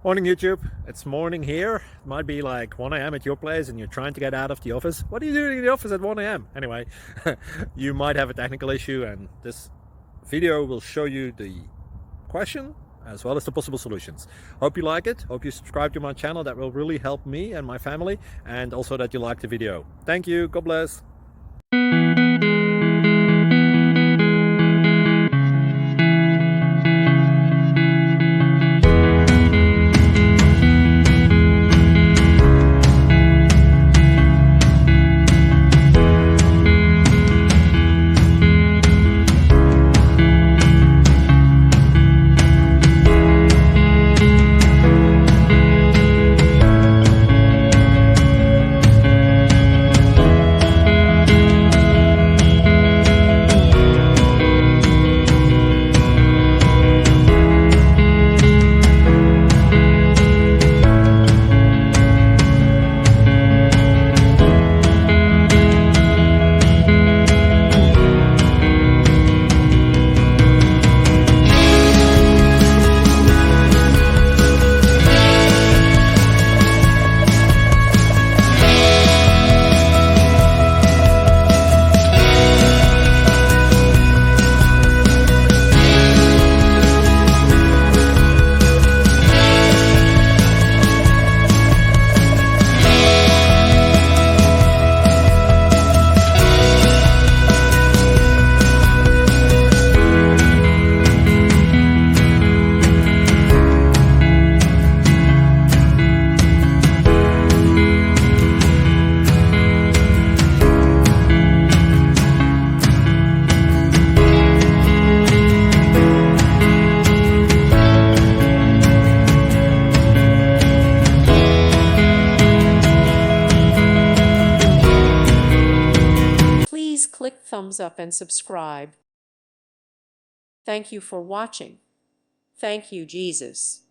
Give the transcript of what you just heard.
Morning YouTube, it's morning here. It might be like 1 a.m. at your place and you're trying to get out of the office. What are you doing in the office at 1 a.m.? Anyway, you might have a technical issue and this video will show you the question as well as the possible solutions. Hope you like it, hope you subscribe to my channel. That will really help me and my family, and also that you like the video. Thank you, God bless. Please click thumbs up and subscribe. Thank you for watching. Thank you, Jesus.